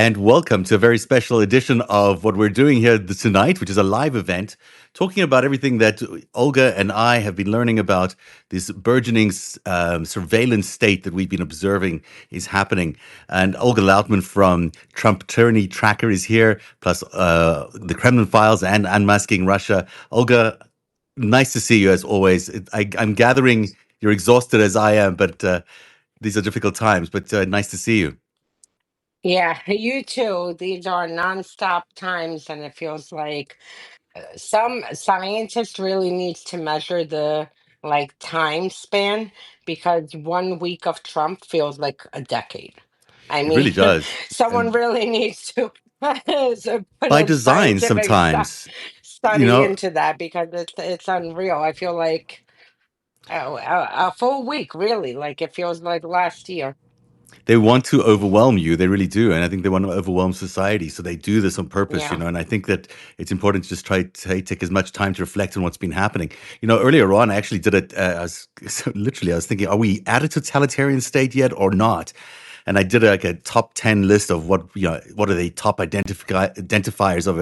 And welcome to a very special edition of what we're doing here tonight, which is a live event talking about everything that Olga and I have been learning about this burgeoning surveillance state that we've been observing is happening. And Olga Lautman from Trump Tyranny Tracker is here, plus the Kremlin Files and Unmasking Russia. Olga, nice to see you as always. I'm gathering you're exhausted as I am, but these are difficult times, but nice to see you. Yeah, you too. These are nonstop times, and it feels like some scientist really needs to measure the time span because 1 week of Trump feels like a decade. I It mean, really does. someone And really needs to put by a design scientific sometimes, you study know, into that because it's unreal. I feel like a full week, really. Like it feels like last year. they want to overwhelm you. They really do. And I think they want to overwhelm society. So they do this on purpose, Yeah. and I think that it's important to just try to take as much time to reflect on what's been happening. Earlier on, I actually did it. I was thinking, are we at a totalitarian state yet or not? And I did like a top 10 list of what are the top identifiers of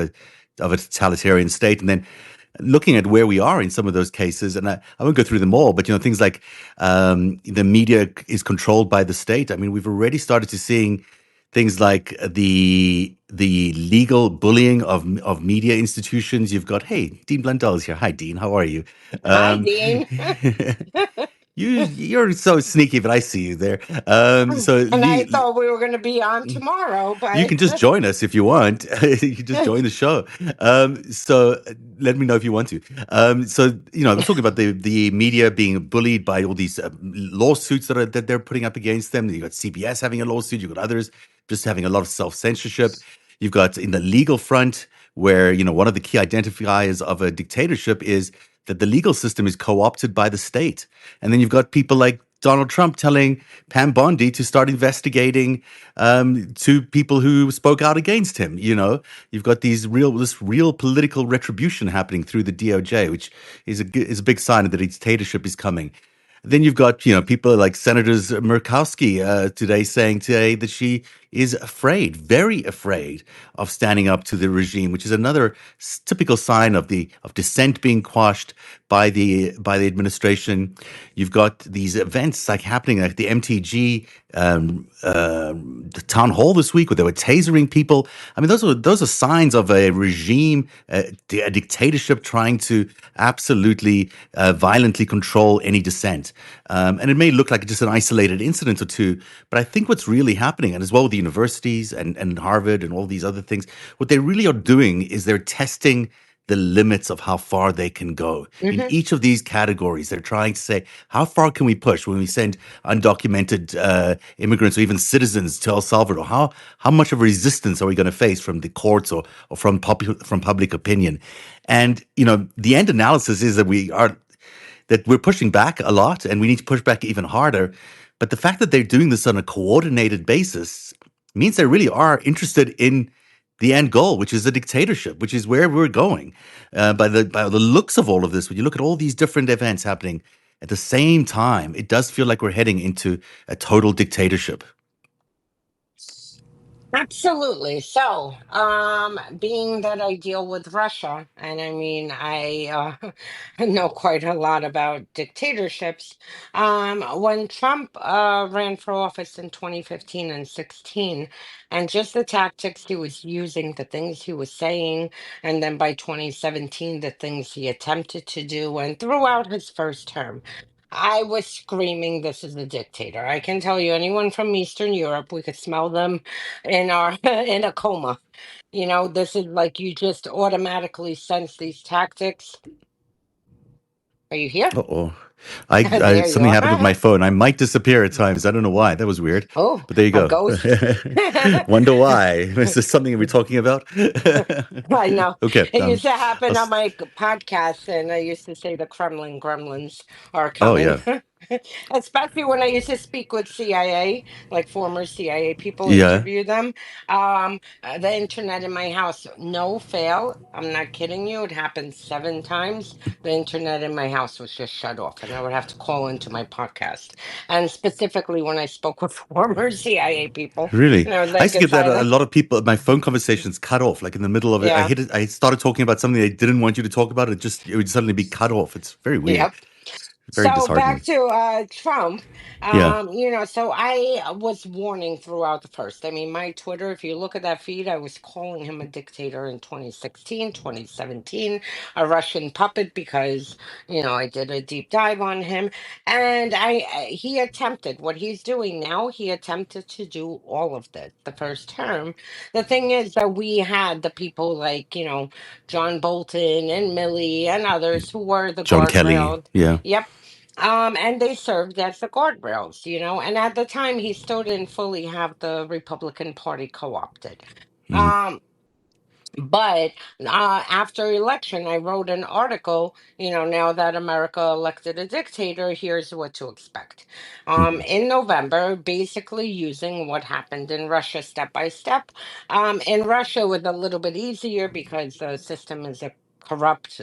a totalitarian state. And then looking at where we are in some of those cases, and I won't go through them all, but things like the media is controlled by the state. I mean, we've already started to seeing things like the legal bullying of media institutions. You've got, hey, Dean Blundell is here. Hi, Dean. How are you? Hi, Um, Dean. you're so sneaky, but I see you there. So And I thought we were going to be on tomorrow, you but can just join us if you want. You can just join the show. So let me know if you want to. I was talking about the media being bullied by all these lawsuits that they're putting up against them. You got CBS having a lawsuit. You got others just having a lot of self censorship. You've got in the legal front where one of the key identifiers of a dictatorship is that the legal system is co-opted by the state, and then you've got people like Donald Trump telling Pam Bondi to start investigating to people who spoke out against him. You've got this real political retribution happening through the DOJ, which is a big sign that a dictatorship is coming. Then you've got people like Senators Murkowski saying today that she is afraid, very afraid of standing up to the regime, which is another typical sign of dissent being quashed by the administration. You've got these events like happening like the MTG the town hall this week where they were tasering people. I mean, those are signs of a regime, a dictatorship trying to absolutely violently control any dissent. And it may look like just an isolated incident or two, but I think what's really happening, and as well with the universities and Harvard and all these other things, what they really are doing is they're testing the limits of how far they can go. In Mhm. each of these categories, they're trying to say, how far can we push when we send undocumented immigrants or even citizens to El Salvador? How much of a resistance are we going to face from the courts or from public opinion? And, the end analysis is that we're pushing back a lot and we need to push back even harder. But the fact that they're doing this on a coordinated basis means they really are interested in the end goal, which is a dictatorship, which is where we're going. By the looks of all of this, when you look at all these different events happening at the same time, it does feel like we're heading into a total dictatorship. Absolutely. So, being that I deal with Russia, and I mean, I know quite a lot about dictatorships. When Trump ran for office in 2015 and 16, and just the tactics he was using, the things he was saying, and then by 2017, the things he attempted to do, and throughout his first term. I was screaming, this is a dictator. I can tell you, anyone from Eastern Europe, we could smell them in our in a coma. This is like you just automatically sense these tactics. Are you here? Uh-oh. I There you something happened with my are. phone. I might disappear at times. I don't know why. That was weird. Oh, But there you a go. ghost. Wonder why. Is this something we're talking about? I know. Okay. It used to I'll happen on s- my podcast, and I used to say the Kremlin gremlins are oh coming. yeah. Especially when I used to speak with CIA, like former CIA people, Yeah, interview them. The internet in my house, no fail. I'm not kidding you. It happened 7 times. The internet in my house was just shut off, and I would have to call into my podcast. And specifically, when I spoke with former CIA people, really. and I was I like, used to get that goodbye. a lot of people. My phone conversations cut off, like in the middle of it. I Yeah. hit it. I started talking about something they didn't want you to talk about. It would suddenly be cut off. It's very weird, Yep. very So back disheartening. to Trump, Yeah. so I was warning throughout the first. I mean, my Twitter, if you look at that feed, I was calling him a dictator in 2016, 2017, a Russian puppet because, I did a deep dive on him. And he attempted what he's doing now. He attempted to do all of this the first term. The thing is that we had the people like, John Bolton and Milley and others who were the John Kelly. guardrail. Yeah. Yep. And they served as the guardrails, and at the time he still didn't fully have the Republican Party co-opted. Hmm. Um, but after election, I wrote an article, now that America elected a dictator, here's what to expect. Hmm. In November, basically using what happened in Russia step by step. In Russia, was a little bit easier because the system is a corrupt,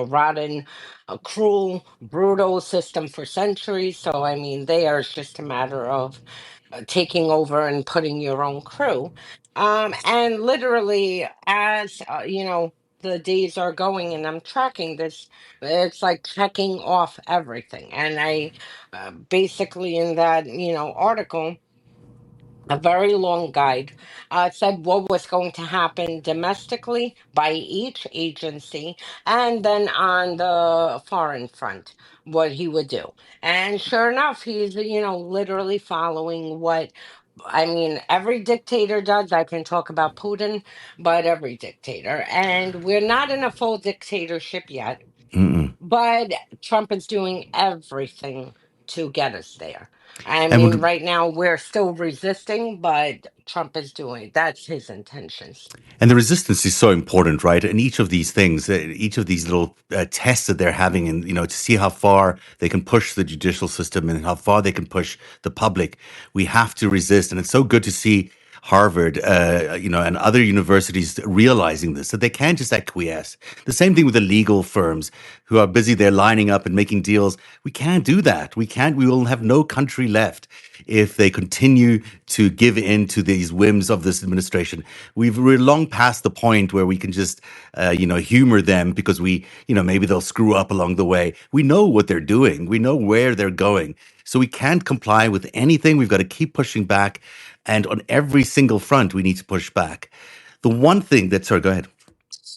rotten, cruel, brutal system for centuries. So, I mean, there it's just a matter of taking over and putting your own crew. And literally, as the days are going and I'm tracking this, it's like checking off everything. And I basically, in that, article, a very long guide, said what was going to happen domestically by each agency, and then on the foreign front, what he would do. And sure enough, he's, literally following what, I mean, every dictator does. I can talk about Putin, but every dictator. And we're not in a full dictatorship yet, Mm-mm. but Trump is doing everything to get us there. I And mean, would right now we're still resisting, but Trump is doing, that's his intentions. And the resistance is so important, right? And each of these things, each of these little tests that they're having, and to see how far they can push the judicial system and how far they can push the public, we have to resist. And it's so good to see Harvard, and other universities realizing this, that they can't just acquiesce. The same thing with the legal firms who are busy there lining up and making deals. We can't do that. We can't. We will have no country left if they continue to give in to these whims of this administration. We're long past the point where we can just, humor them because maybe they'll screw up along the way. We know what they're doing. We know where they're going. So we can't comply with anything. We've got to keep pushing back. And on every single front, we need to push back. The one thing sorry, go ahead.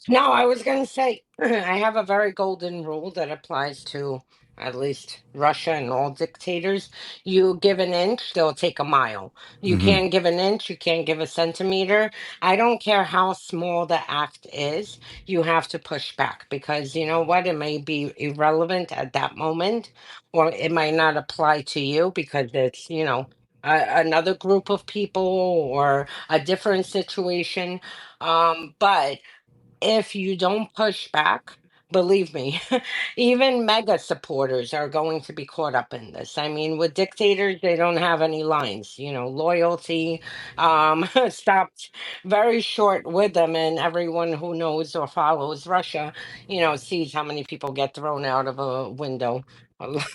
No, I was going to say, I have a very golden rule that applies to at least Russia and all dictators. You give an inch, they'll take a mile. You Hmm. can't give an inch, you can't give a centimeter. I don't care how small the act is, you have to push back because you know what? It may be irrelevant at that moment, or it might not apply to you because it's, another group of people or a different situation. But if you don't push back, believe me, even mega supporters are going to be caught up in this. I mean, with dictators, they don't have any lines. Loyalty stopped very short with them, and everyone who knows or follows Russia, sees how many people get thrown out of a window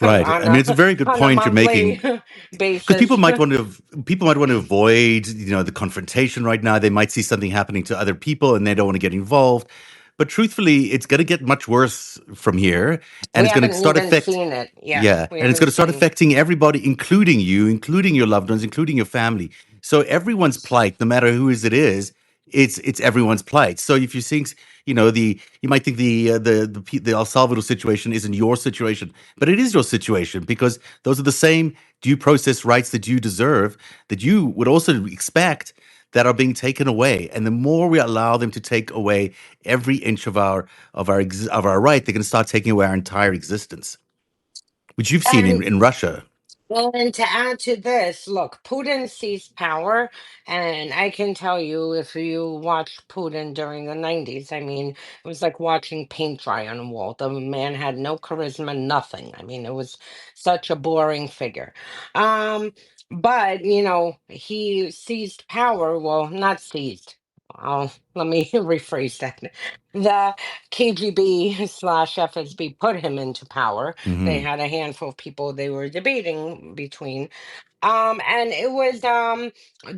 Right. on I mean, a it's a very good on a point you're monthly making because basis. people might want to avoid the confrontation right now. They might see something happening to other people and they don't want to get involved. But truthfully, it's going to get much worse from here, and We it's going to haven't start even affect. seen it. Yeah, Yeah, we and it's going haven't to start seen. affecting everybody, including you, including your loved ones, including your family. So everyone's plight, no matter who is it is, it's everyone's plight. So if you're seeing, you might think the El Salvador situation isn't your situation, but it is your situation because those are the same due process rights that you deserve, that you would also expect, that are being taken away. And the more we allow them to take away every inch of our right, they're going to start taking away our entire existence, which you've seen And in Russia. And to add to this, look, Putin seized power, and I can tell you if you watched Putin during the 90s, I mean, it was like watching paint dry on a wall. The man had no charisma, nothing. I mean, it was such a boring figure. Um, but, he seized power. Well, not seized. Oh, let me rephrase that. The KGB slash FSB put him into power. They Hmm. had a handful of people they were debating between. And it was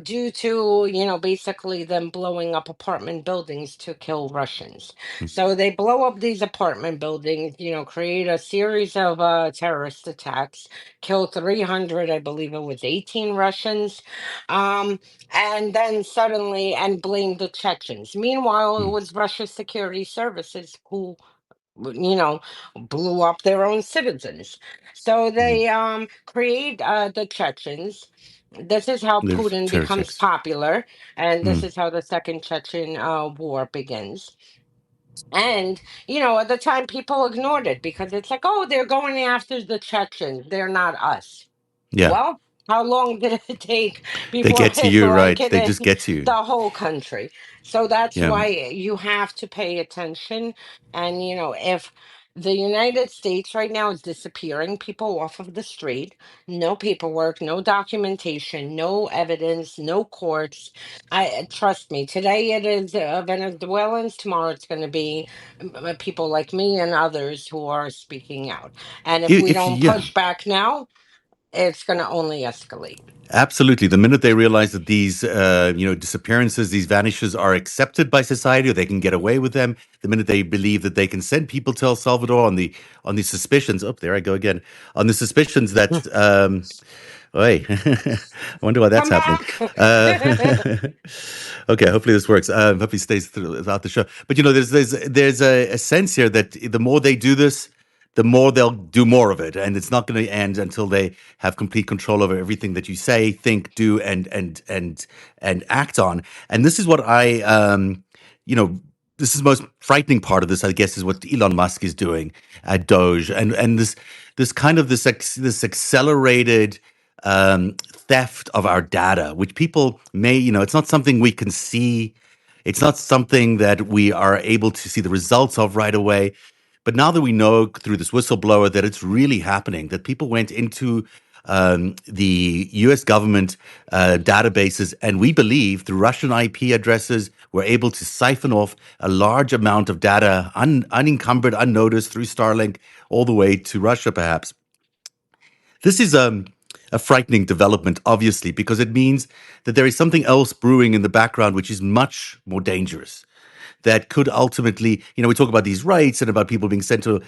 due to, basically them blowing up apartment buildings to kill Russians. So they blow up these apartment buildings, create a series of terrorist attacks, kill 300, I believe it was 18 Russians, um, and then suddenly, and blame the Chechens. Meanwhile, it was Russia's security services who you know blew up their own citizens. So Hmm. they create the Chechens. This is how The Putin terror becomes checks. popular, and this Mm. is how the second Chechen war begins. And at the time people ignored it because it's like, oh, they're going after the Chechens, they're not us. Yeah, Well, how long did it take they before get to it's you, like right? it They just in get to you. the whole country? So that's Yeah. why you have to pay attention. And, if the United States right now is disappearing people off of the street, no paperwork, no documentation, no evidence, no courts. I trust me, today it is Venezuelans, tomorrow it's going to be people like me and others who are speaking out. And if we If don't yeah, push back now, it's going to only escalate. absolutely. The minute they realize that these, disappearances, these vanishes are accepted by society, or they can get away with them, the minute they believe that they can send people to El Salvador on the suspicions. Oh, there I go again. On the suspicions that, Oi, I wonder why that's Come happening. back. Uh, okay, hopefully this works. Hopefully stays throughout the show. But there's a sense here that the more they do this, the more they'll do more of it, and it's not going to end until they have complete control over everything that you say, think, do, and act on. And this is what you know, this is the most frightening part of this, I guess, is what Elon Musk is doing at DOGE, and this kind of this accelerated theft of our data, which people may, it's not something we can see. It's not something that we are able to see the results of right away. But now that we know through this whistleblower that it's really happening, that people went into the US government databases, and we believe through Russian IP addresses, we're able to siphon off a large amount of data unencumbered, unnoticed through Starlink all the way to Russia, perhaps. This is a frightening development, obviously, because it means that there is something else brewing in the background, which is much more dangerous. That could ultimately, we talk about these rights and about people being sent to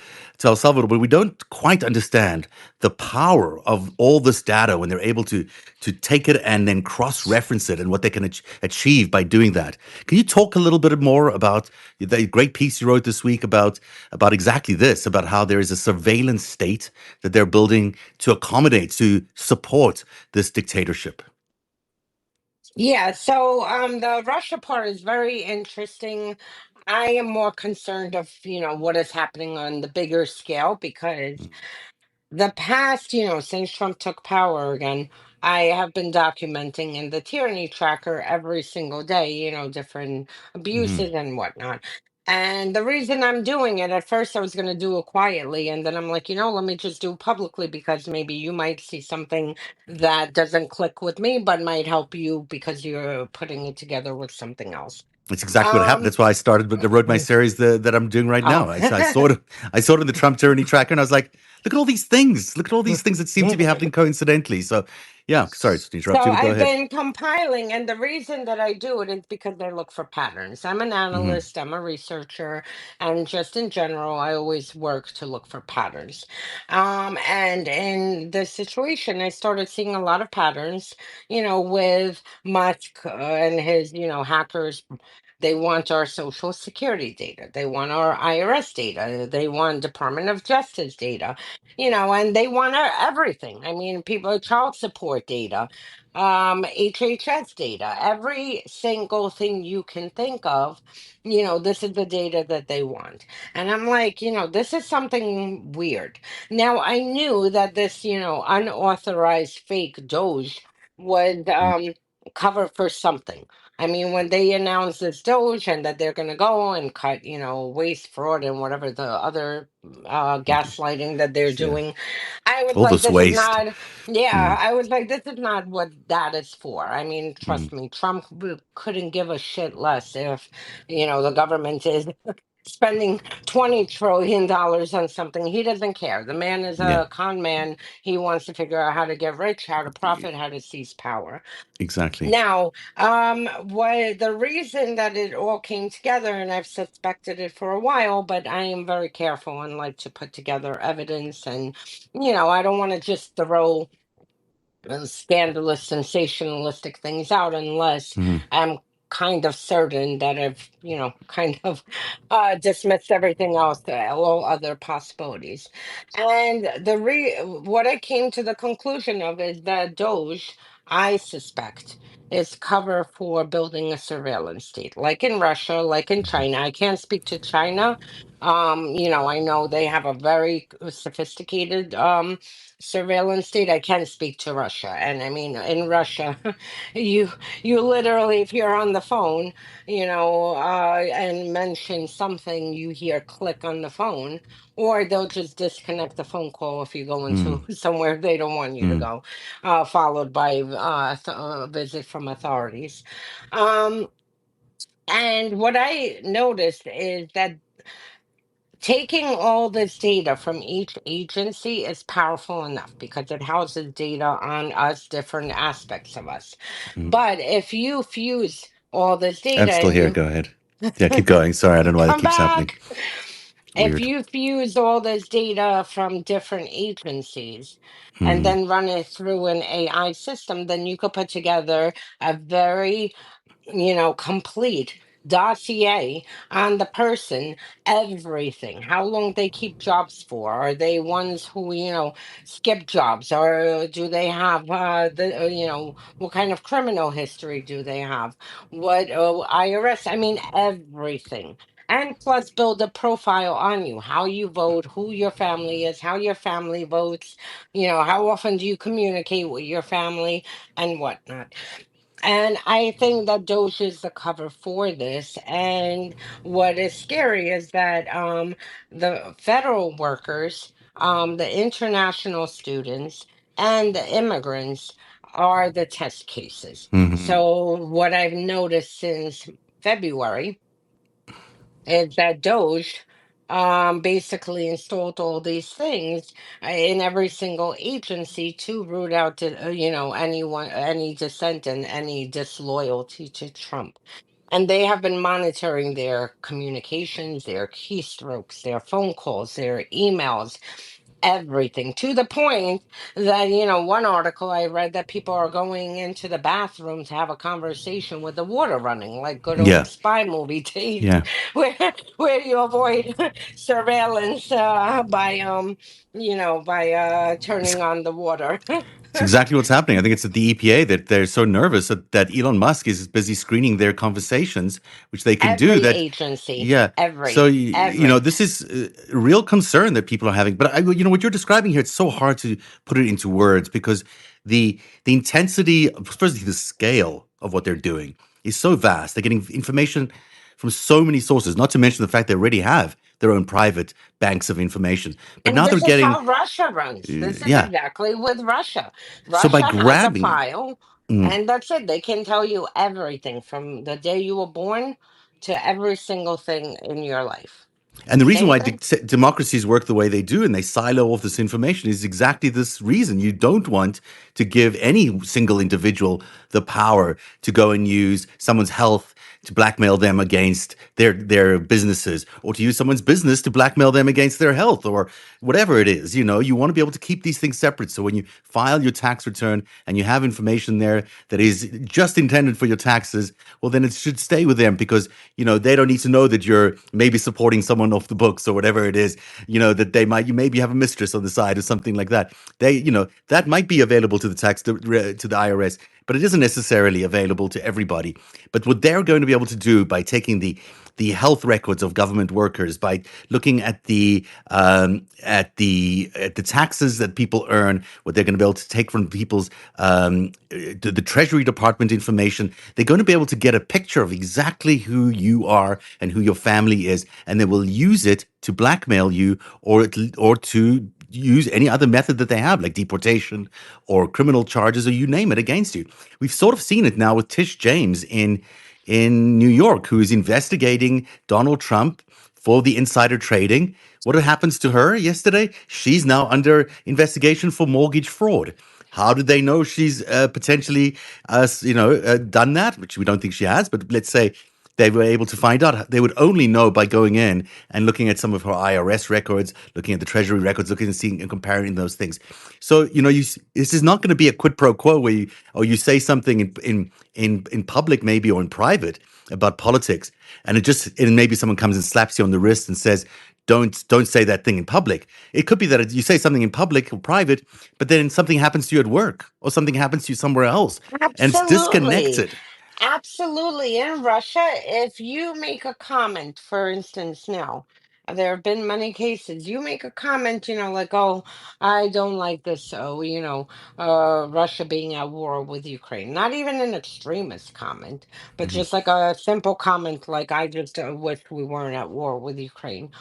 El Salvador, but we don't quite understand the power of all this data when they're able to take it and then cross-reference it and what they can achieve by doing that. Can you talk a little bit more about the great piece you wrote this week about exactly this, about how there is a surveillance state that they're building to accommodate, to support this dictatorship? Yeah, so the Russia part is very interesting. I am more concerned of, what is happening on the bigger scale because the past, since Trump took power again, I have been documenting in the tyranny tracker every single day, different Mm-hmm. abuses and whatnot. And the reason I'm doing it, at first I was going to do it quietly, and then I'm like, let me just do it publicly because maybe you might see something that doesn't click with me, but might help you because you're putting it together with something else. It's exactly what happened. Um, That's why I started with the wrote my series that I'm doing right now. oh. I saw it. I saw it in the Trump tyranny tracker, and I was like, "Look at all these things! Look at all these things that seem to be happening coincidentally." So, yeah, sorry to So interrupt you, but go I've ahead. been compiling, and the reason that I do it is because I look for patterns. I'm an Hmm. analyst, I'm a researcher, and just in general, I always work to look for patterns. And in this situation, I started seeing a lot of patterns, with Musk and his, hackers. They want our social security data. They want our IRS data. They want Department of Justice data, and they want everything. I mean, people, child support data. HHS data, every single thing you can think of, this is the data that they want. And I'm like, this is something weird. Now, I knew that this, unauthorized fake Doge would cover for something. I mean, when they announced this Doge and that they're going to go and cut, waste, fraud, and whatever the other gaslighting that they're Yeah. doing, I was All like, this this is waste. not, yeah, Mm, I was like, this is not what that is for. I mean, mm, trust me, Trump couldn't give a shit less if, the government is spending $20 trillion on something. He doesn't care. The man is yeah, a con man. He wants to figure out how to get rich, how to profit, how to seize power. exactly. Now, what the reason that it all came together, and I've suspected it for a while, but I am very careful and like to put together evidence, and I don't want to just throw scandalous, sensationalistic things out unless Mm, I'm kind of certain that I've, kind of dismissed everything else, all other possibilities. And what I came to the conclusion of is that Doge, I suspect, is cover for building a surveillance state, like in Russia, like in China. I can't speak to China. I know they have a very sophisticated surveillance state. I can speak to Russia, and I mean, in Russia, you you literally, if you're on the phone, and mention something, you hear click on the phone, or they'll just disconnect the phone call if you go mm, into somewhere they don't want you to mm, go, followed by a visit from authorities. Um, and what I noticed is that taking all this data from each agency is powerful enough because it houses data on us, different aspects of us. mm. But if you fuse all this I'm data still and here. you Go ahead. Yeah, keep going. Sorry, I don't know why that come keeps happening. back, if Weird. you fuse all this data from different agencies and Mm, then run it through an AI system, then you could put together a very complete dossier on the person, everything, how long they keep jobs for. Are they ones who, skip jobs? Or do they have, what kind of criminal history do they have? What, IRS? I mean, everything. And plus, build a profile on you, how you vote, who your family is, how your family votes, how often do you communicate with your family and whatnot. And I think that Doge is the cover for this. And what is scary is that the federal workers, the international students, and the immigrants are the test cases. mhm. So, what I've noticed since February is that Doge basically installed all these things in every single agency to root out, anyone, any dissent and any disloyalty to Trump. And they have been monitoring their communications, their keystrokes, their phone calls, their emails, everything, to the point that, one article I read that people are going into the bathroom to have a conversation with the water running, like good Yeah, old spy movie days, yeah. where you avoid surveillance by It's, turning on the water. it's exactly what's happening. I think it's at the EPA that they're so nervous that Elon Musk is busy screening their conversations, which they can do Every that. agency, Yeah. So, every. this is a real concern that people are having. But what you're describing here, it's so hard to put it into words because the intensity, firstly, the scale of what they're doing is so vast. They're getting information from so many sources, not to mention the fact they already have their own private banks of information. But And now they're this is getting, how Russia runs. This is yeah. exactly with Russia. So by Russia has a grabbing, file, mm, and that's it. They can tell you everything from the day you were born to every single thing in your life. and the reason Same why thing. democracies work the way they do and they silo off this information is exactly this reason. You don't want to give any single individual the power to go and use someone's health to blackmail them against their businesses, or to use someone's business to blackmail them against their health, or whatever it is. You want to be able to keep these things separate. So when you file your tax return and you have information there that is just intended for your taxes, well, then it should stay with them because they don't need to know that you're maybe supporting someone someone off the books or whatever it is, that they might, you maybe have a mistress on the side or something like that. That might be available to the IRS, but it isn't necessarily available to everybody. But what they're going to be able to do by taking the health records of government workers, by looking at the taxes that people earn, what they're going to be able to take from people's the Treasury Department information, they're going to be able to get a picture of exactly who you are and who your family is, and they will use it to blackmail you, or to use any other method that they have, like deportation or criminal charges, or you name it, against you. We've sort of seen it now with Tish James in New York, who is investigating Donald Trump for the insider trading. What happens to her yesterday? She's now under investigation for mortgage fraud. How did they know she's potentially, done that? Which we don't think she has, but let's say they were able to find out. They would only know by going in and looking at some of her IRS records, looking at the Treasury records, looking and seeing and comparing those things. So this is not going to be a quid pro quo where you say something in public, maybe, or in private, about politics, and maybe someone comes and slaps you on the wrist and says, don't say that thing in public. It could be that you say something in public or private, but then something happens to you at work, or something happens to you somewhere else, and it's Absolutely. disconnected. Absolutely. In Russia, if you make a comment, for instance, now, there have been many cases, you make a comment, like, oh, I don't like this, so, Russia being at war with Ukraine. Not even an extremist comment, but Hmm. just like a simple comment, like, I just wish we weren't at war with Ukraine.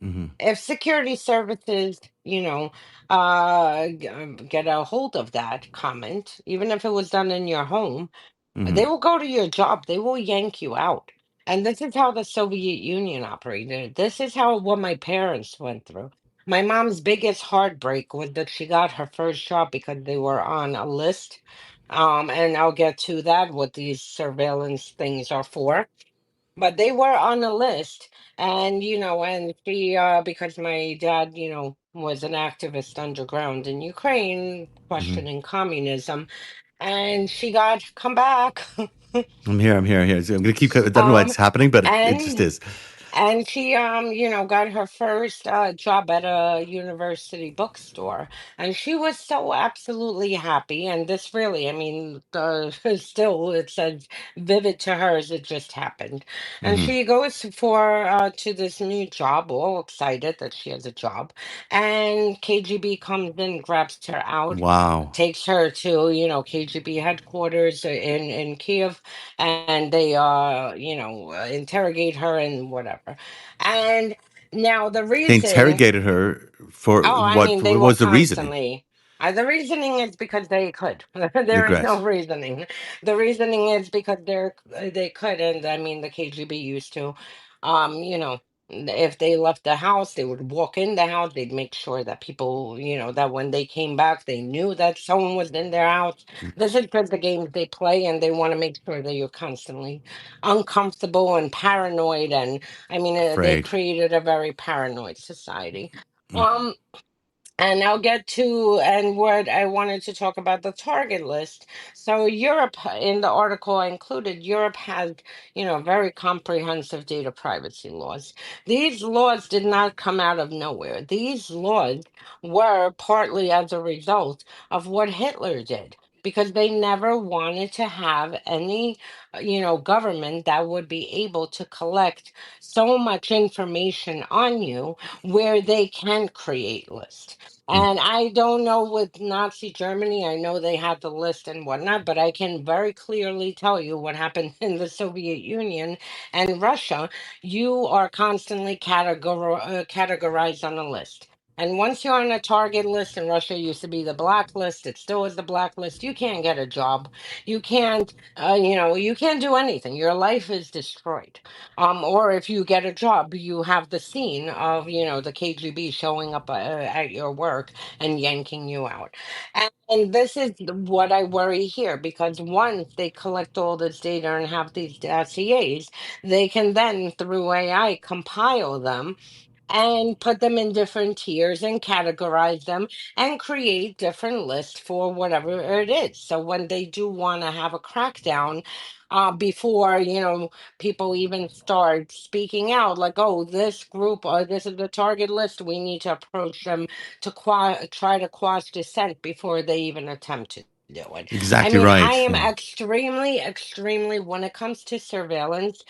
Hmm. If security services, get a hold of that comment, even if it was done in your home, they Hmm. will go to your job. They will yank you out. And this is how the Soviet Union operated. This is how what my parents went through. My mom's biggest heartbreak was that she got her first job because they were on a list. And I'll get to that, what these surveillance things are for. But they were on a list. And she, because my dad, was an activist underground in Ukraine, Hmm. questioning communism, and she got come back. I'm here. I'm here. I'm here. So I'm gonna keep. I don't know why um it's happening, but it just and is. and she got her first job at a university bookstore, and she was so absolutely happy. And this really, I mean, still it's as vivid to her as it just happened. And Hmm. she goes for to this new job, all excited that she has a job, and KGB comes in, grabs her out, Wow. takes her to KGB headquarters in Kiev, and they interrogate her and whatever. And now the They reason, interrogated her for oh, I what? mean, they What will was the reasoning? constantly. The reasoning is because they could. There is no Regress. reasoning. The reasoning is because they could, and I mean the KGB used to. If they left the house, they would walk in the house. They'd make sure that people, that when they came back, they knew that someone was in their house. This is just the games they play, and they want to make sure that you're constantly uncomfortable and paranoid. And I mean, they Afraid. created a very paranoid society. Hmm. Um, and I'll get to and what I wanted to talk about the target list. So Europe, in the article I included, Europe has, very comprehensive data privacy laws. These laws did not come out of nowhere. These laws were partly as a result of what Hitler did. Because they never wanted to have any, government that would be able to collect so much information on you where they can create lists. And I don't know with Nazi Germany, I know they had the list and whatnot, but I can very clearly tell you what happened in the Soviet Union and Russia. You are constantly categorized on a list. And once you're on a target list, and Russia used to be the blacklist, it still is the blacklist, you can't get a job. You can't, you can't do anything. Your life is destroyed. Or if you get a job, you have the scene of, the KGB showing up at your work and yanking you out. And this is what I worry here, because once they collect all this data and have these dossiers, they can then, through AI, compile them and put them in different tiers and categorize them and create different lists for whatever it is. So when they do want to have a crackdown, before, people even start speaking out like, oh, this group or this is the target list, we need to approach them to try to quash dissent before they even attempt to do it. I Exactly mean, I right. am Yeah. extremely, extremely, when it comes to surveillance,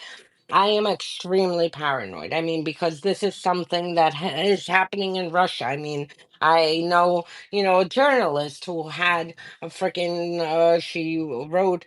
I am extremely paranoid. I mean, because this is something that is happening in Russia. I mean, I know, a journalist who had a freaking, she wrote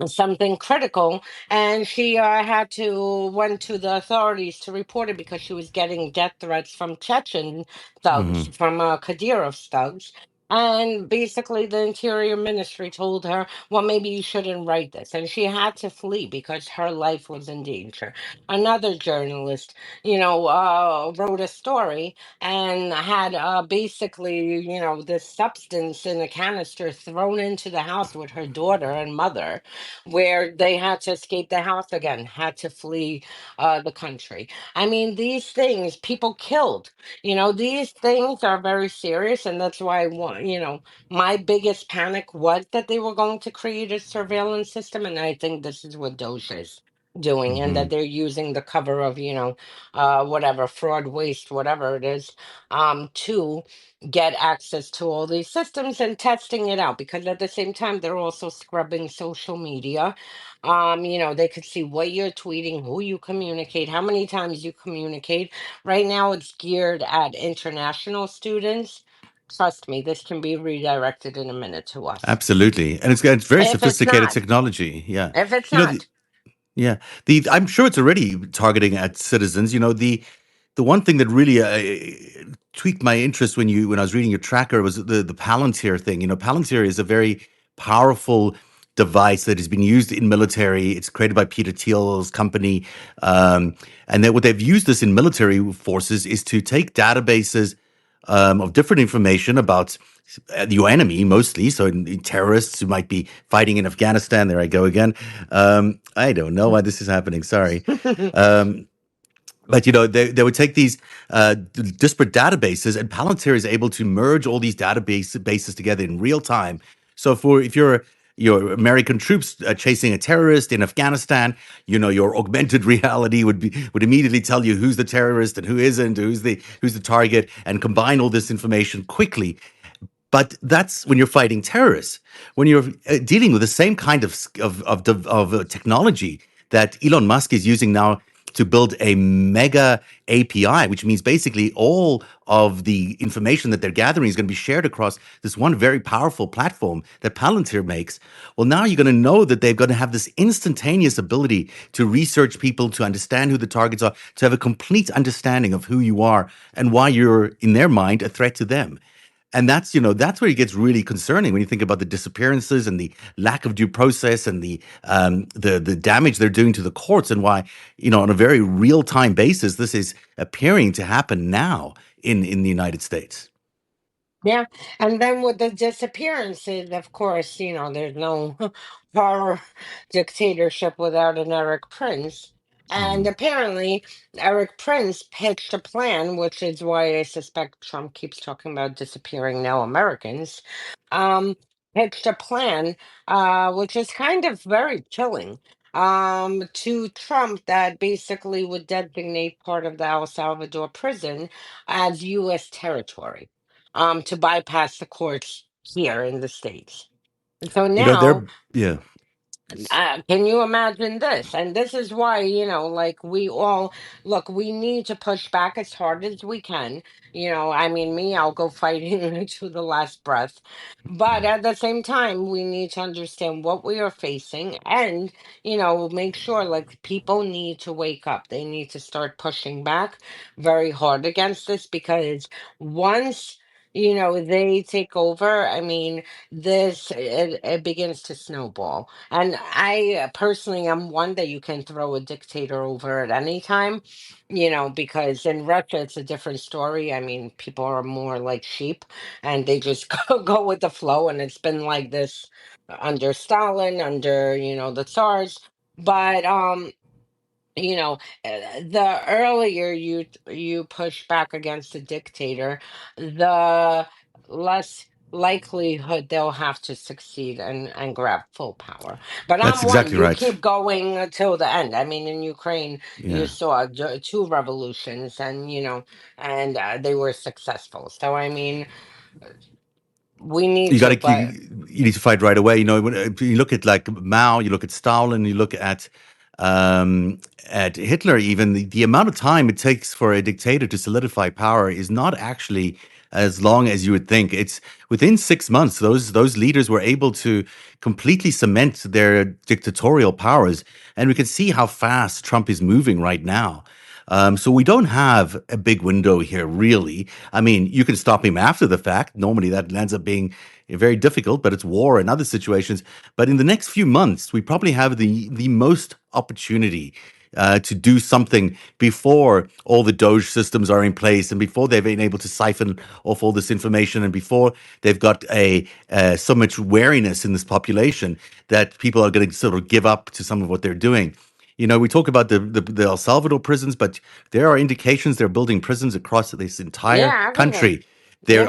something critical, and she had to went to the authorities to report it because she was getting death threats from Chechen thugs, Hmm. from Kadyrov's thugs. And basically the interior ministry told her, well, maybe you shouldn't write this, and she had to flee because her life was in danger. Another journalist, wrote a story and had basically, this substance in a canister thrown into the house with her daughter and mother, where they had to escape the house again, had to flee the country. I mean, these things, people killed. These things are very serious, and that's why I want, my biggest panic was that they were going to create a surveillance system, and I think this is what DOGE is doing, and that Hmm. they're using the cover of, whatever, fraud, waste, whatever it is, to get access to all these systems and testing it out, because at the same time they're also scrubbing social media. They could see what you're tweeting, who you communicate, how many times you communicate. Right now it's geared at international students. Trust me, this can be redirected in a minute to us. Absolutely, and it's very If it's sophisticated not, technology. Yeah, if it's you know, the, not. yeah, the I'm sure it's already targeting at citizens. The one thing that really tweaked my interest when I was reading your tracker was the Palantir thing. Palantir is a very powerful device that has been used in military. It's created by Peter Thiel's company, um, and that what they've used this in military forces is to take databases of different information about your enemy mostly. So terrorists who might be fighting in Afghanistan. There I go again. I don't know why this is happening. Sorry. Um, but they would take these disparate databases, and Palantir is able to merge all these databases together in real time. So if you're your American troops chasing a terrorist in Afghanistan, your augmented reality would immediately tell you who's the terrorist and who isn't, who's the target, and combine all this information quickly. But that's when you're fighting terrorists. When you're dealing with the same kind of technology that Elon Musk is using now to build a mega API, which means basically all of the information that they're gathering is going to be shared across this one very powerful platform that Palantir makes. Well, now you're going to know that they're going to have this instantaneous ability to research people, to understand who the targets are, to have a complete understanding of who you are and why you're, in their mind, a threat to them. And that's where it gets really concerning when you think about the disappearances and the lack of due process and the damage they're doing to the courts, and why on a very real time basis this is appearing to happen now in the United States. Yeah, and then with the disappearances, of course, there's no horror dictatorship without an Eric Prince. And Hmm. apparently, Eric Prince pitched a plan, which is why I suspect Trump keeps talking about disappearing now Americans. Um, Pitched a plan, which is kind of very chilling, to Trump, that basically would designate part of the El Salvador prison as U.S. territory, to bypass the courts here in the States. And so now, They're yeah. can you imagine this? And this is why, like, we all look, we need to push back as hard as we can. I mean, me, I'll go fighting to the last breath. But at the same time, we need to understand what we are facing, and, make sure, like, people need to wake up. They need to start pushing back very hard against this, because once, they take over, I mean, it begins to snowball. And I personally am one that you can throw a dictator over at any time, because in Russia it's a different story. I mean, people are more like sheep, and they just go with the flow. And it's been like this under Stalin, under, the Tsars. But the earlier you push back against a dictator, the less likelihood they'll have to succeed and grab full power. But That's I'm one, exactly you right. keep going until the end. I mean, in Ukraine, you Yeah. saw two revolutions, and and they were successful. So I mean, we need You got to, to but you need to fight right away. When you look at like Mao, you look at Stalin, you look at Hitler. Even the amount of time it takes for a dictator to solidify power is not actually as long as you would think. It's within 6 months those leaders were able to completely cement their dictatorial powers, and we can see how fast Trump is moving right now. So we don't have a big window here, really. I mean, you can stop him after the fact. Normally, that ends up being very difficult, but it's war and other situations. But in the next few months, we probably have the most opportunity to do something before all the DOGE systems are in place and before they've been able to siphon off all this information and before they've got so much wariness in this population that people are going to sort of give up to some of what they're doing. We talk about the El Salvador prisons, but there are indications they're building prisons across this entire yeah, everywhere. country. Yeah.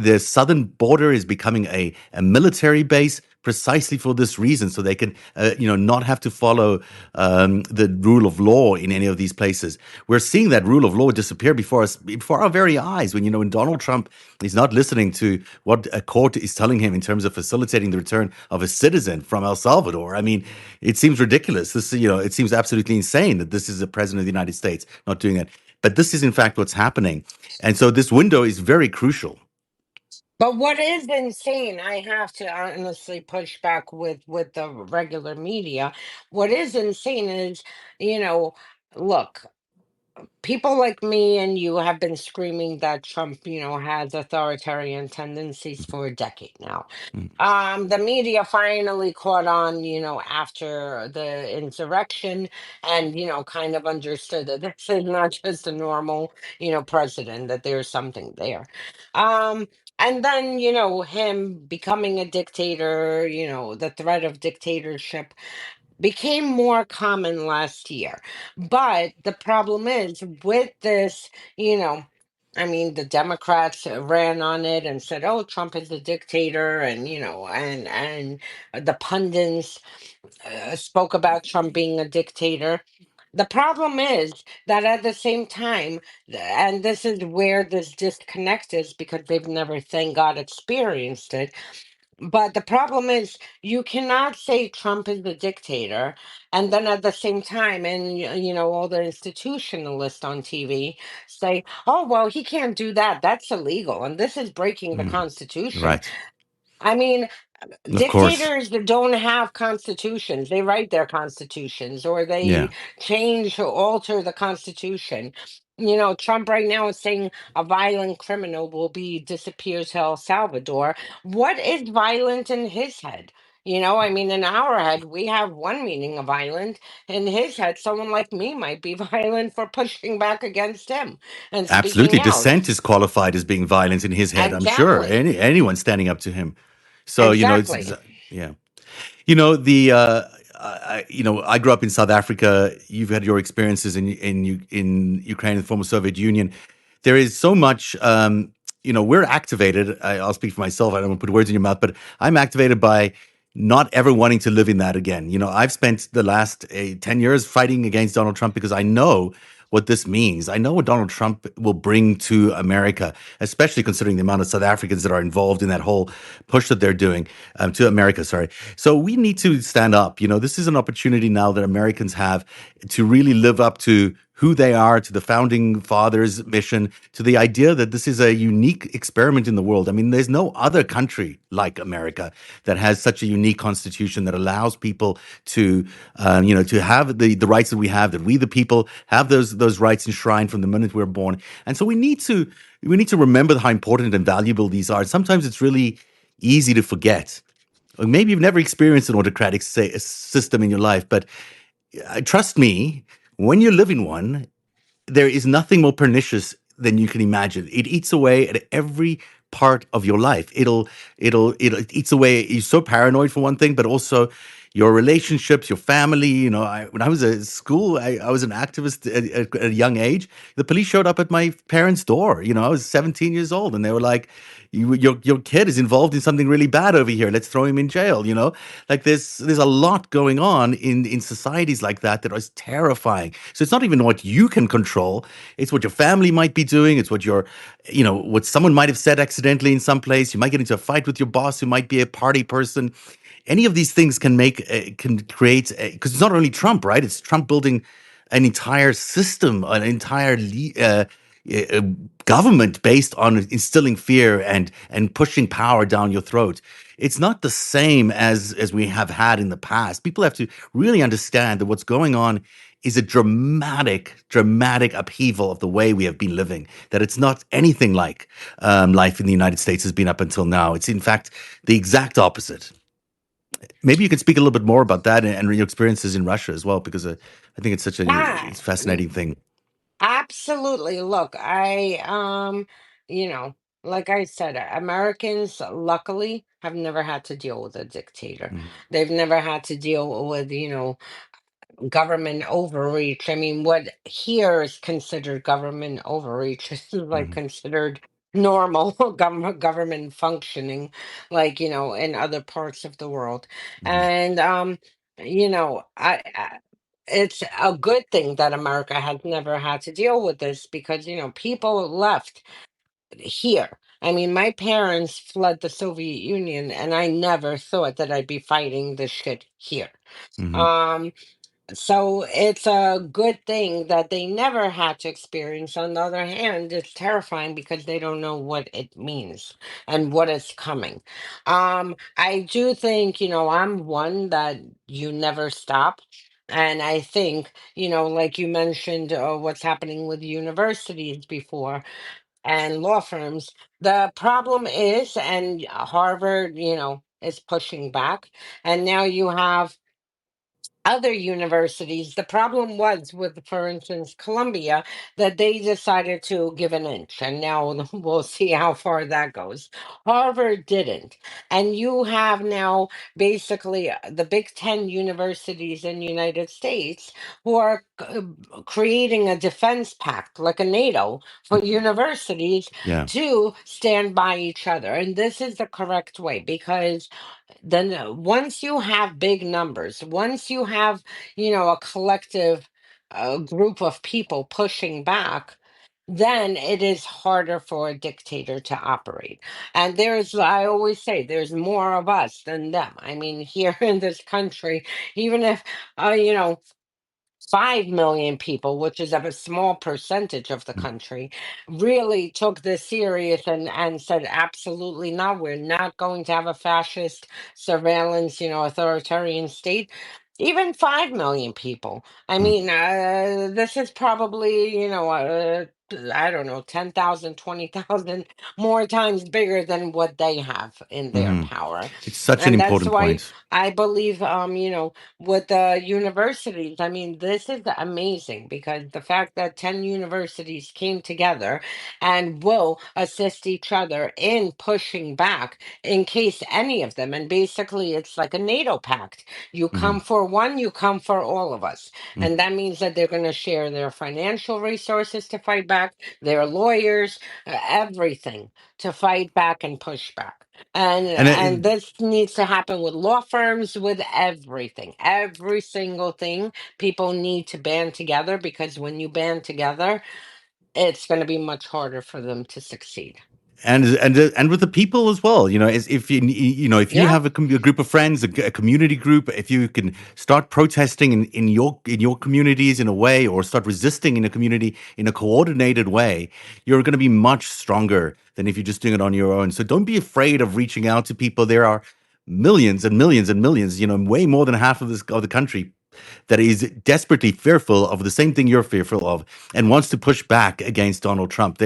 The southern border is becoming a military base precisely for this reason, so they can not have to follow the rule of law in any of these places. We're seeing that rule of law disappear before our very eyes. When Donald Trump is not listening to what a court is telling him in terms of facilitating the return of a citizen from El Salvador. I mean, it seems ridiculous. It seems absolutely insane that this is the president of the United States not doing that. But this is in fact what's happening. And so this window is very crucial. But what is insane, I have to honestly push back with the regular media. What is insane is, you know, look, people like me and you have been screaming that Trump, has authoritarian tendencies for a decade now. Mm. The media finally caught on, after the insurrection, and kind of understood that this is not just a normal, president, that there's something there. Um, and then, him becoming a dictator, the threat of dictatorship became more common last year. But the problem is with this, you know, I mean, the Democrats ran on it and said, "Oh, Trump is a dictator," and the pundits spoke about Trump being a dictator. The problem is that at the same time, and this is where this disconnect is because they've never, thank God, experienced it, but the problem is, you cannot say Trump is the dictator, and then at the same time, and all the institutionalists on TV say, "Oh, well, he can't do that. That's illegal, and this is breaking the Mm. Constitution." Right. I mean, Of course. dictators that don't have constitutions, they write their constitutions or Yeah. they change or alter the Constitution. Trump right now is saying a violent criminal will be disappeared to El Salvador. What is violent in his head? I mean, in our head, we have one meaning of violent. In his head, someone like me might be violent for pushing back against him and Absolutely. speaking out. Dissent is qualified as being violence in his head, I'm sure. Exactly. Anyone standing up to him. So, Exactly. yeah. I grew up in South Africa. You've had your experiences in Ukraine and the former Soviet Union. There is so much. We're activated. I'll speak for myself. I don't want to put words in your mouth, but I'm activated by not ever wanting to live in that again. I've spent the last 10 years fighting against Donald Trump because I know what this means. I know what Donald Trump will bring to America, especially considering the amount of South Africans that are involved in that whole push that they're doing to America. Sorry. So we need to stand up. This is an opportunity now that Americans have to really live up to who they are, to the founding fathers' mission, to the idea that this is a unique experiment in the world. I mean, there's no other country like America that has such a unique constitution that allows people to have the rights that we have, that we the people have those rights enshrined from the minute we're born. And so we need to remember how important and valuable these are. Sometimes it's really easy to forget. Or maybe you've never experienced an autocratic system in your life, but trust me, when you live in one, there is nothing more pernicious than you can imagine. It eats away at every part of your life. It eats away. You're so paranoid for one thing, but also your relationships, your family. When I was at school, I was an activist at a young age. The police showed up at my parents' door. I was 17 years old, and they were like, your kid is involved in something really bad over here. Let's throw him in jail. Like there's a lot going on in societies like that is terrifying. So it's not even what you can control; it's what your family might be doing. It's what someone might have said accidentally in some place. You might get into a fight with your boss, who might be a party person. Any of these things can create, because it's not only Trump, right? It's Trump building an entire system, an entire uh, government based on instilling fear and pushing power down your throat. It's not the same as we have had in the past. People have to really understand that what's going on is a dramatic upheaval of the way we have been living. That it's not anything like life in the United States has been up until now. It's in fact the exact opposite. Maybe you can speak a little bit more about that and your experiences in Russia as well, because I think it's such Yeah, it's a fascinating thing. absolutely. Look, you know, like I said, Americans luckily have never had to deal with a dictator. Mhm, They've never had to deal with, government overreach. I mean, what here is considered government overreach is like mhm, considered normal government functioning, like, in other parts of the world. mhm, And, it's a good thing that America has never had to deal with this because, people left here. I mean, my parents fled the Soviet Union, and I never thought that I'd be fighting this shit here. mhm, Um, so it's a good thing that they never had to experience. On the other hand, it's terrifying because they don't know what it means and what is coming. I do think, I'm one that you never stop. And I think, like you mentioned, what's happening with universities before and law firms. The problem is, and Harvard, is pushing back. And now you have other universities. The problem was with, for instance, Columbia, that they decided to give an inch, and now we'll see how far that goes. Harvard didn't. And you have now basically the Big Ten universities in the United States who are creating a defense pact, like a NATO, for mhm. universities Yeah. to stand by each other. And this is the correct way because then once you have big numbers, once you have, a collective group of people pushing back, then it is harder for a dictator to operate. And I always say, there's more of us than them. I mean, here in this country, even if, uh, you know, 5 million people, which is of a small percentage of the Mm, country, really took this serious and said, absolutely not. We're not going to have a fascist surveillance, authoritarian state. Even 5 million people. I mm, mean, this is probably, I don't know, 10,000, 20,000 more times bigger than what they have in their mhm. power. It's such an And that's important why point. I believe, with the universities, I mean, this is amazing because the fact that 10 universities came together and will assist each other in pushing back in case any of them, and basically it's like a NATO pact. You come Mhm, for one, you come for all of us. And mhm. that means that they're going to share their financial resources to fight back, their lawyers, everything to fight back and push back. And And this needs to happen with law firms, with everything, every single thing. People need to band together because when you band together, it's going to be much harder for them to succeed. and with the people as well, if if you Yeah, have a group of friends, a community group, if you can start protesting in your communities in a way, or start resisting in a community in a coordinated way, you're going to be much stronger than if you're just doing it on your own. So don't be afraid of reaching out to people. There are millions and millions and millions, way more than half of the country that is desperately fearful of the same thing you're fearful of, and wants to push back against Donald Trump.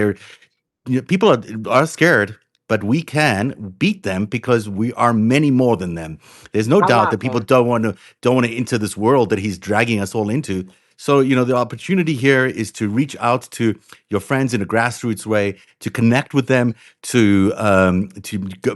People are scared, but we can beat them because we are many more than them. There's no a doubt that lot people more. don't want to enter this world that he's dragging us all into. So, the opportunity here is to reach out to your friends in a grassroots way, to connect with them, to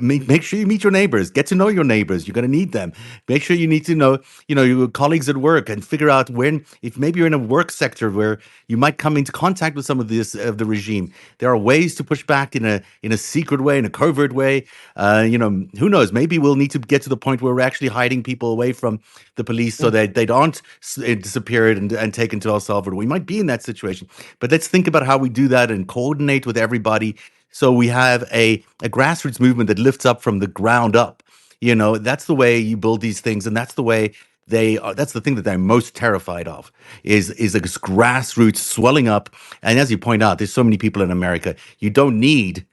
make sure you meet your neighbors, get to know your neighbors. You're going to need them. Make sure you need to know, your colleagues at work, and figure out when, if maybe you're in a work sector where you might come into contact with some of this of the regime. There are ways to push back in a secret way, in a covert way. Who knows? Maybe we'll need to get to the point where we're actually hiding people away from the police so that they aren't disappeared and taken to El Salvador. We might be in that situation, but let's think about how we do that and coordinate with everybody so we have a grassroots movement that lifts up from the ground up. That's the way you build these things, and that's the way they are. That's the thing that they're most terrified of is this grassroots swelling up. And as you point out, there's so many people in America. You don't need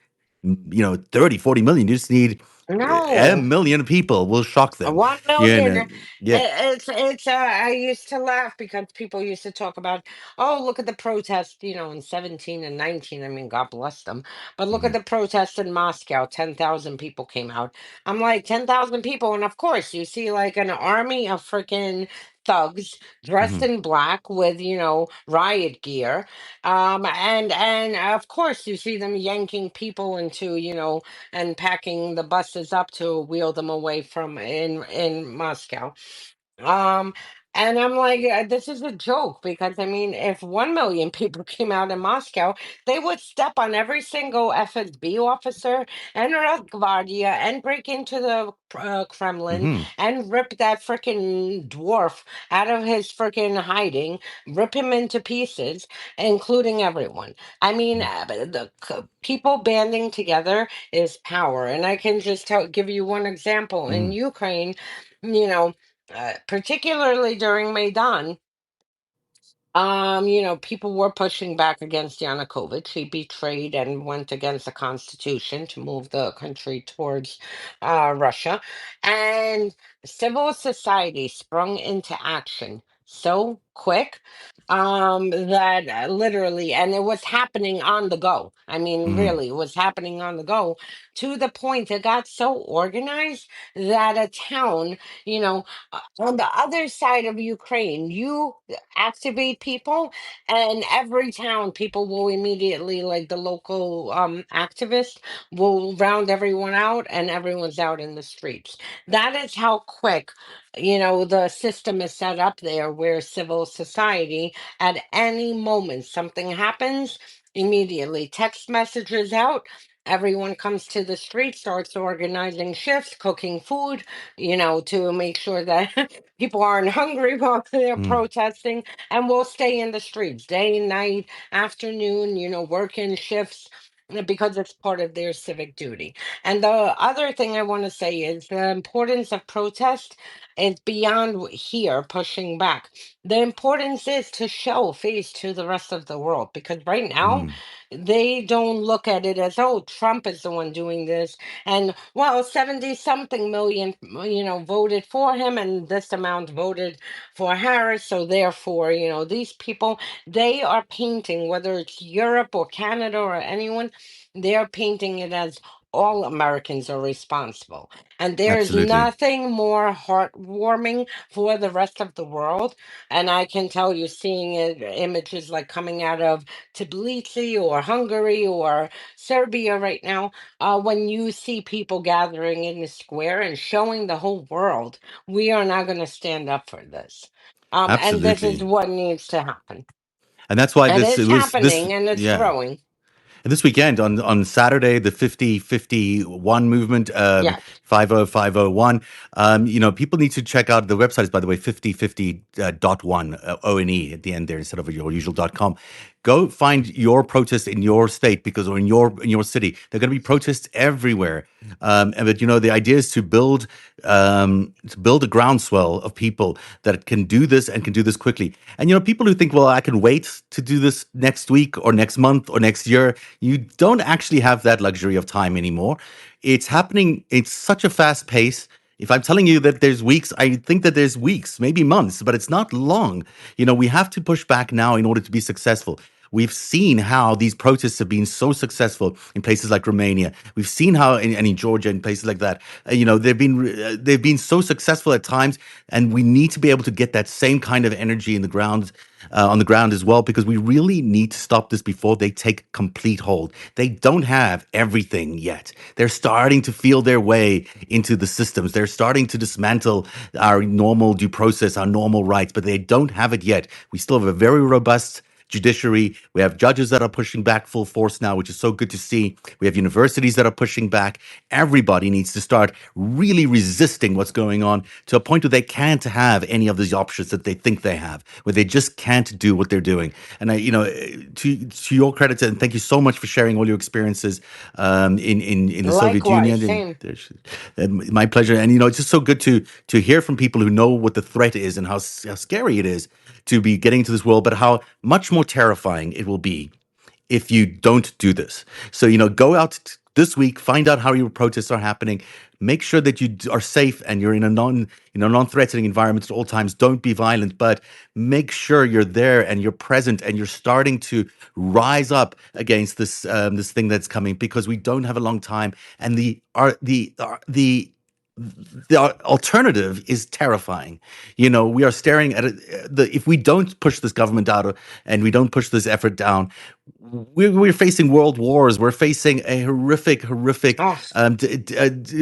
30, 40 million. You just need a No. million people will shock them. 1 million. Yeah. It's I used to laugh because people used to talk about, oh, look at the protest, in 17 and 19. I mean, God bless them. But look at Mhm. the protest in Moscow. 10,000 people came out. I'm like, 10,000 people. And of course, you see like an army of freaking thugs dressed Mhm. in black with, riot gear. And of course, you see them yanking people into, and packing the buses up to wheel them away from in Moscow. Um, and I'm like, this is a joke because I mean, if 1 million people came out in Moscow, they would step on every single FSB officer and Guardia and break into the Kremlin Mhm. and rip that freaking dwarf out of his freaking hiding, rip him into pieces, including everyone. I mean, but the people banding together is power, and I can just give you one example in Mhm. Ukraine. You know, particularly during Maidan, people were pushing back against Yanukovych. He betrayed and went against the constitution to move the country towards Russia. And civil society sprung into action so quick that literally, and it was happening on the go. I mean, Mhm. really, it was happening on the go to the point it got so organized that a town, on the other side of Ukraine, you activate people, and every town people will immediately, like the local activists will round everyone out, and everyone's out in the streets. That is how quick, the system is set up there, where civil society, at any moment something happens, immediately text messages out, everyone comes to the street, starts organizing shifts, cooking food, to make sure that people aren't hungry while they're Mhm. protesting, and we'll stay in the streets day, night, afternoon, working shifts, because it's part of their civic duty. And the other thing I want to say is the importance of protest is beyond here pushing back. The importance is to show face to the rest of the world, because right now Mhm. they don't look at it as, oh, Trump is the one doing this, and well, 70 something million, voted for him, and this amount voted for Harris. So therefore, these people, they are painting, whether it's Europe or Canada or anyone, they're painting it as all Americans are responsible. And there is Absolutely. nothing more heartwarming for the rest of the world. And I can tell you, seeing it, images like coming out of Tbilisi or Hungary or Serbia right now, when you see people gathering in the square and showing the whole world, we are not going to stand up for this. And this is Absolutely. what needs to happen. And that's why And this it's it was this happening and it's yeah. growing. And this weekend on Saturday, the 5051 movement, Yes. 50501, people need to check out the website is, by the way, 5050 dot one, O-N-E at the end there instead of your usual .com. Go find your protest in your state because, or in your city. There are going to be protests everywhere. But, the idea is to build a groundswell of people that can do this and can do this quickly. And, people who think, well, I can wait to do this next week or next month or next year, you don't actually have that luxury of time anymore. It's happening. It's such a fast pace. If I'm telling you that there's weeks, I think that there's weeks, maybe months, but it's not long. We have to push back now in order to be successful. We've seen how these protests have been so successful in places like Romania. We've seen how, and in Georgia and places like that, they've been so successful at times, and we need to be able to get that same kind of energy in the ground, on the ground as well, because we really need to stop this before they take complete hold. They don't have everything yet. They're starting to feel their way into the systems. They're starting to dismantle our normal due process, our normal rights, but they don't have it yet. We still have a very robust judiciary. We have judges that are pushing back full force now, which is so good to see. We have universities that are pushing back. Everybody needs to start really resisting what's going on to a point where they can't have any of these options that they think they have, where they just can't do what they're doing. And to your credit, and thank you so much for sharing all your experiences in the Soviet Likewise, Union. same. My pleasure. And it's just so good to hear from people who know what the threat is and how scary it is to be getting into this world, but how much more terrifying it will be if you don't do this. So, go out this week, find out how your protests are happening. Make sure that you are safe and you're in a non-threatening environment at all times. Don't be violent, but make sure you're there and you're present and you're starting to rise up against this thing that's coming, because we don't have a long time. And the alternative is terrifying. We are staring at if we don't push this government out and we don't push this effort down, we're facing world wars. We're facing a horrific Oh,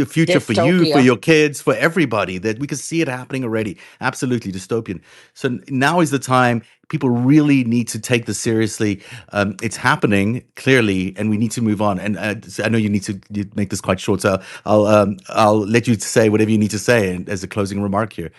future for you, for dystopia. your kids, for everybody. That we can see it happening already. Absolutely dystopian. So now is the time. People really need to take this seriously. It's happening clearly, and we need to move on. And so I know you make this quite short, so I'll let you say whatever you need to say as a closing remark here.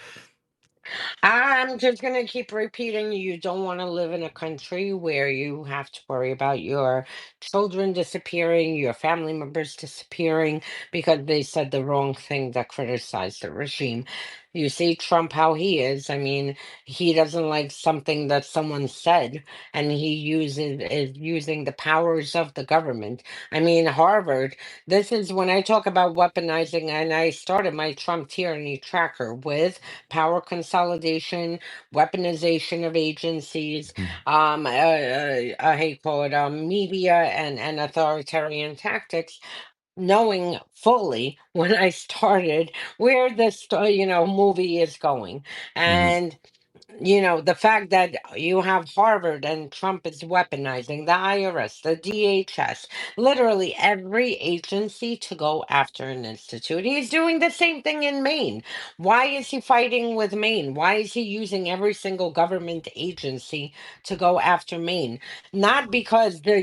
I'm just going to keep repeating, you don't want to live in a country where you have to worry about your children disappearing, your family members disappearing because they said the wrong thing that criticized the regime. You see Trump how he is. I mean, he doesn't like something that someone said, and he is using the powers of the government. I mean, Harvard, this is when I talk about weaponizing, and I started my Trump tyranny tracker with power consolidation, weaponization of agencies, how you call it, media and authoritarian tactics, knowing fully when I started where this, movie is going. Mhm. And the fact that you have Harvard and Trump is weaponizing the IRS, the DHS, literally every agency to go after an institute. He's doing the same thing in Maine. Why is he fighting with Maine? Why is he using every single government agency to go after Maine? Not because they're,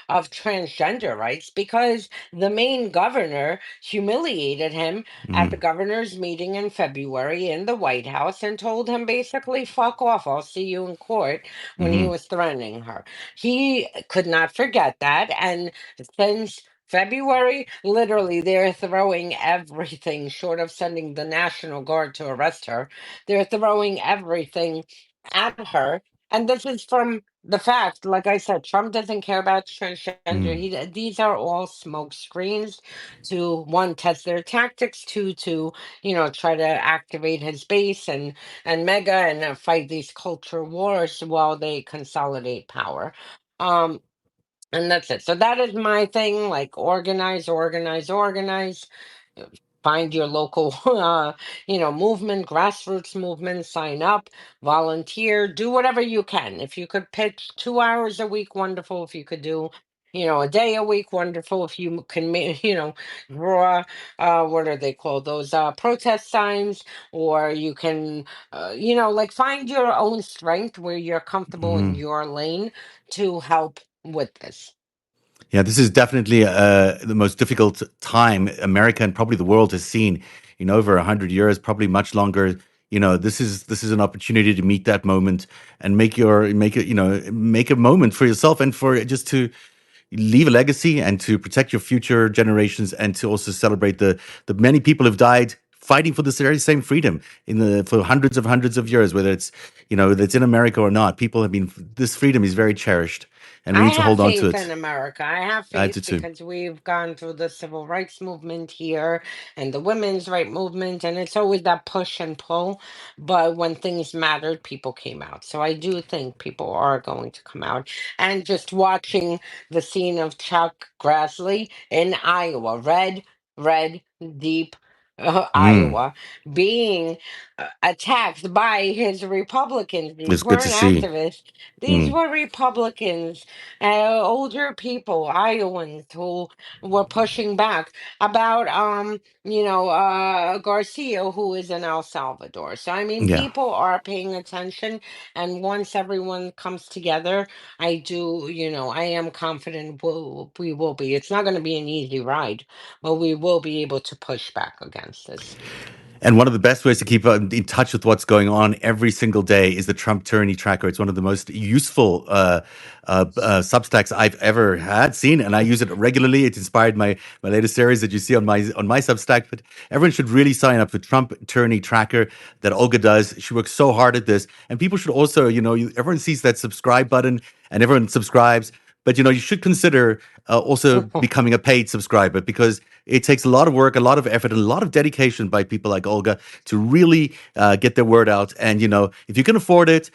of transgender rights, because the Maine governor humiliated him at the Mhm. governor's meeting in February in the White House and told him basically, fuck off, I'll see you in court, when he Mhm. was threatening her. He could not forget that. And since February, literally, they're throwing everything short of sending the National Guard to arrest her. They're throwing everything at her. And this is from the fact, like I said, Trump doesn't care about transgender. Mhm. These are all smoke screens to one, test their tactics, two, to try to activate his base and mega and fight these culture wars while they consolidate power. um and that's it. So that is my thing, like organize, organize, organize. Find your local movement, grassroots movement, sign up, volunteer, do whatever you can. If you could pitch 2 hours a week, wonderful. If you could do a day a week, wonderful. If you can draw, what are they called, those protest signs, or you can like find your own strength where you're comfortable in Mhm. your lane to help with this. Yeah, this is definitely the most difficult time America and probably the world has seen in over 100 years, probably much longer. This is an opportunity to meet that moment and make a moment for yourself and for just to leave a legacy and to protect your future generations and to also celebrate the many people who've died fighting for this very same freedom for hundreds of years, whether it's, whether it's in America or not. People have been, this freedom is very cherished, and we I need to have hold on to faith it. in America. I have I do faith too. because we've gone through the civil rights movement here and the women's right movement, and it's always that push and pull. But when things mattered, people came out. So I do think people are going to come out. And just watching the scene of Chuck Grassley in Iowa, red, deep. Mm, Iowa being attacked by his Republicans. These it's good to weren't see. activists. These Mm, were Republicans, older people, Iowans who were pushing back about, Garcia, who is in El Salvador. So, I mean, yeah. people are paying attention. And once everyone comes together, I am confident we will be. It's not going to be an easy ride, but we will be able to push back against this. And one of the best ways to keep in touch with what's going on every single day is the Trump Tyranny Tracker. It's one of the most useful Substacks I've ever seen, and I use it regularly. It inspired my latest series that you see on my Substack. But everyone should really sign up for Trump Tyranny Tracker that Olga does. She works so hard at this, and people should also, everyone sees that subscribe button, and everyone subscribes. But you should consider also becoming a paid subscriber, because it takes a lot of work, a lot of effort, and a lot of dedication by people like Olga to really get their word out. And if you can afford it,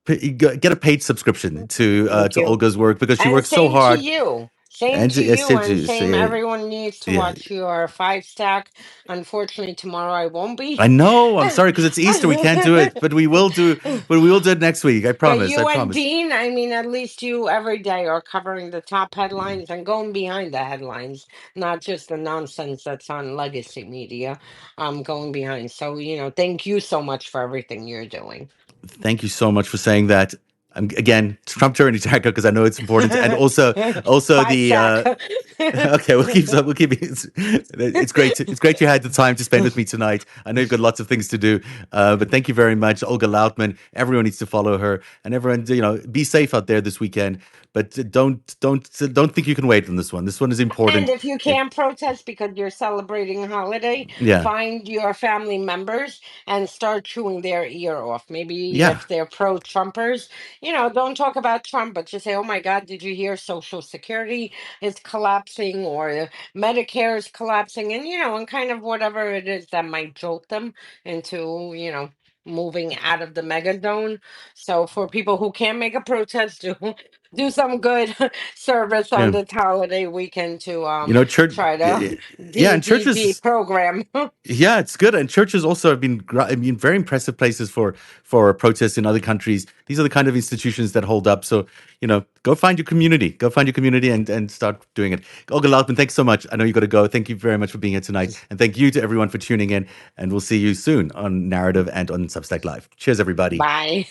get a paid subscription Thank to you. Olga's work, because she And works so same to hard. you. Same And to yes, you, it and is, same everyone needs to yeah. watch your five stack. Unfortunately, tomorrow I won't be. I know. I'm sorry, because it's Easter. We can't do it, but we will do. But we will do it next week. I But promise. I you and promise. Dean, I mean, at least you every day are covering the top headlines and going behind the headlines, not just the nonsense that's on legacy media. Going behind. So, thank you so much for everything you're doing. Thank you so much for saying that. Again, Trump Tyranny Tracker, because I know it's important, and also Five the stack. okay, we'll keep it. It's great you had the time to spend with me tonight. I know you've got lots of things to do, but thank you very much, Olga Lautman. Everyone needs to follow her, and everyone, be safe out there this weekend. But don't think you can wait on this one. This one is And important. if you can't protest because you're celebrating a holiday, Yeah, find your family members and start chewing their ear off. Maybe yeah, if they're pro Trumpers, don't talk about Trump, but just say, oh my God, did you hear Social Security is collapsing or Medicare is collapsing? And kind of whatever it is that might jolt them into, moving out of the mega zone. So for people who can't make a protest, do some good service on yeah. this holiday weekend to Church, try to yeah, and program. yeah, it's good. And churches also have been, very impressive places for protests in other countries. These are the kind of institutions that hold up. So, go find your community. Go find your community and start doing it. Olga Lautman, thanks so much. I know you got to go. Thank you very much for being here tonight. And thank you to everyone for tuning in. And we'll see you soon on Narrative and on Substack Live. Cheers, everybody. Bye.